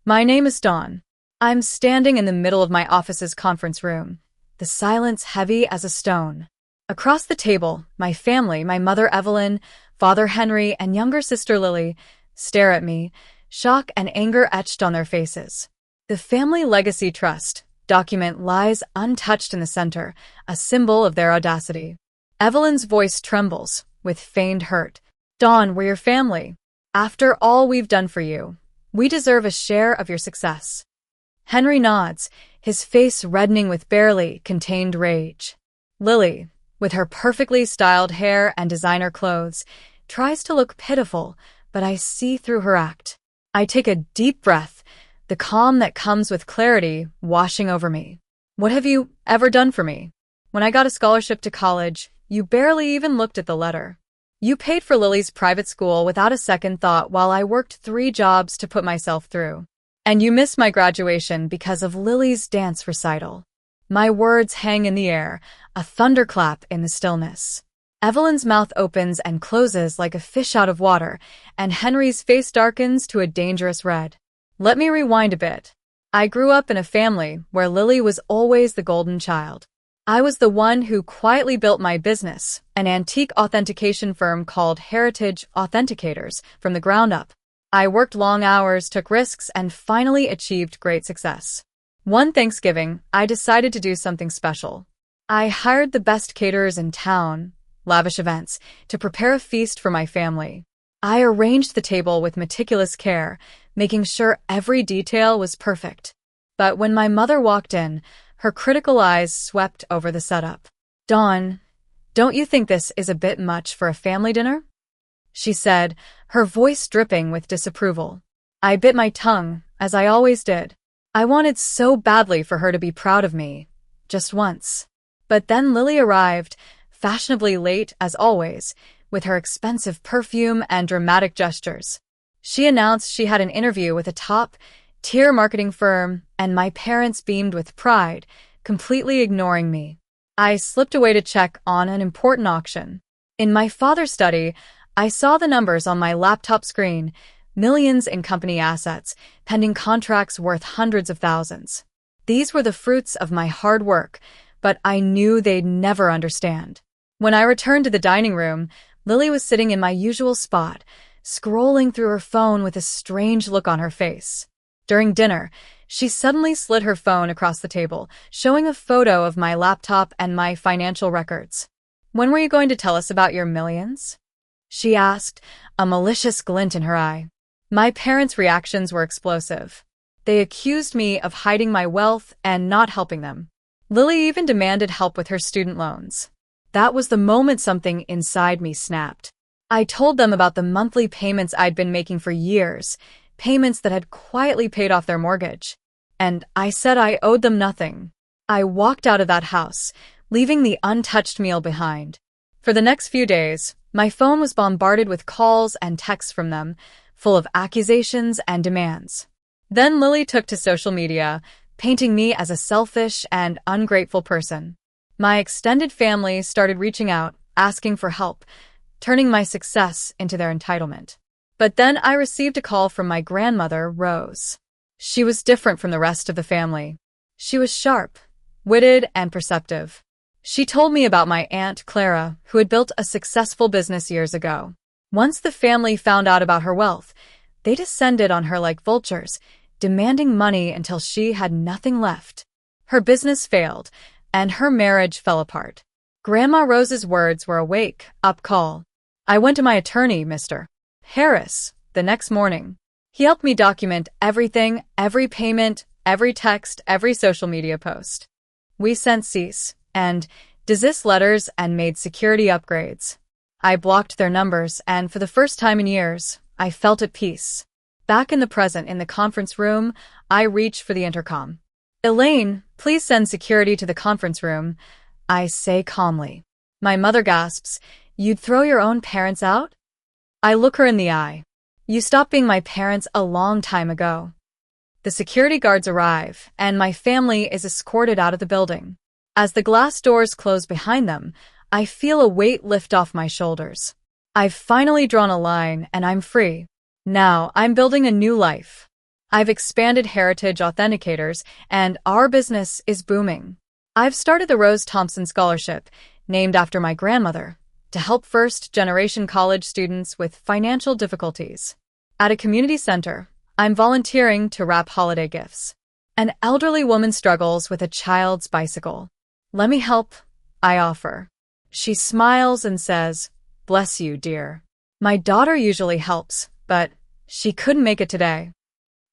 My name is Dawn. I'm standing in the middle of my office's conference room, the silence heavy as a stone. Across the table, my family, my mother Evelyn, father Henry, and younger sister Lily, stare at me, shock and anger etched on their faces. The Family Legacy Trust document lies untouched in the center, a symbol of their audacity. Evelyn's voice trembles, with feigned hurt. Dawn, we're your family. After all we've done for you, we deserve a share of your success. Henry nods, his face reddening with barely contained rage. Lily, with her perfectly styled hair and designer clothes, tries to look pitiful, but I see through her act. I take a deep breath, the calm that comes with clarity washing over me. What have you ever done for me? When I got a scholarship to college, you barely even looked at the letter. You paid for Lily's private school without a second thought while I worked 3 jobs to put myself through. And you missed my graduation because of Lily's dance recital. My words hang in the air, a thunderclap in the stillness. Evelyn's mouth opens and closes like a fish out of water, and Henry's face darkens to a dangerous red. Let me rewind a bit. I grew up in a family where Lily was always the golden child. I was the one who quietly built my business, an antique authentication firm called Heritage Authenticators, from the ground up. I worked long hours, took risks, and finally achieved great success. One Thanksgiving, I decided to do something special. I hired the best caterers in town, lavish events, to prepare a feast for my family. I arranged the table with meticulous care, making sure every detail was perfect. But when my mother walked in, her critical eyes swept over the setup. Dawn, don't you think this is a bit much for a family dinner? She said, her voice dripping with disapproval. I bit my tongue, as I always did. I wanted so badly for her to be proud of me, just once. But then Lily arrived, fashionably late as always, with her expensive perfume and dramatic gestures. She announced she had an interview with a top-tier marketing firm, and my parents beamed with pride, completely ignoring me. I slipped away to check on an important auction. In my father's study, I saw the numbers on my laptop screen, millions in company assets, pending contracts worth hundreds of thousands. These were the fruits of my hard work, but I knew they'd never understand. When I returned to the dining room, Lily was sitting in my usual spot, scrolling through her phone with a strange look on her face. During dinner, she suddenly slid her phone across the table, showing a photo of my laptop and my financial records. When were you going to tell us about your millions? She asked, a malicious glint in her eye. My parents' reactions were explosive. They accused me of hiding my wealth and not helping them. Lily even demanded help with her student loans. That was the moment something inside me snapped. I told them about the monthly payments I'd been making for years, payments that had quietly paid off their mortgage. And I said I owed them nothing. I walked out of that house, leaving the untouched meal behind. For the next few days, my phone was bombarded with calls and texts from them, full of accusations and demands. Then Lily took to social media, painting me as a selfish and ungrateful person. My extended family started reaching out, asking for help, turning my success into their entitlement. But then I received a call from my grandmother, Rose. She was different from the rest of the family. She was sharp, witted, and perceptive. She told me about my Aunt Clara, who had built a successful business years ago. Once the family found out about her wealth, they descended on her like vultures, demanding money until she had nothing left. Her business failed, and her marriage fell apart. Grandma Rose's words were a wake-up call. I went to my attorney, Mr. Harris, the next morning. He helped me document everything, every payment, every text, every social media post. We sent cease and desist letters and made security upgrades. I blocked their numbers, and for the first time in years, I felt at peace. Back in the present, in the conference room, I reach for the intercom. Elaine, please send security to the conference room, I say calmly. My mother gasps, you'd throw your own parents out? I look her in the eye. You stopped being my parents a long time ago. The security guards arrive, and my family is escorted out of the building. As the glass doors close behind them, I feel a weight lift off my shoulders. I've finally drawn a line, and I'm free. Now I'm building a new life. I've expanded Heritage Authenticators, and our business is booming. I've started the Rose Thompson Scholarship, named after my grandmother, to help first-generation college students with financial difficulties. At a community center, I'm volunteering to wrap holiday gifts. An elderly woman struggles with a child's bicycle. "Let me help," I offer. She smiles and says, "Bless you, dear." My daughter usually helps, but she couldn't make it today.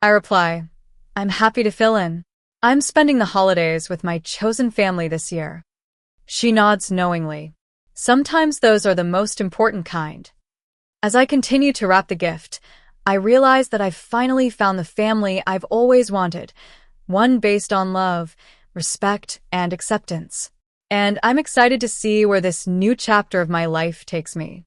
I reply, "I'm happy to fill in. I'm spending the holidays with my chosen family this year." She nods knowingly. Sometimes those are the most important kind. As I continue to wrap the gift, I realize that I've finally found the family I've always wanted, one based on love, respect, and acceptance. And I'm excited to see where this new chapter of my life takes me.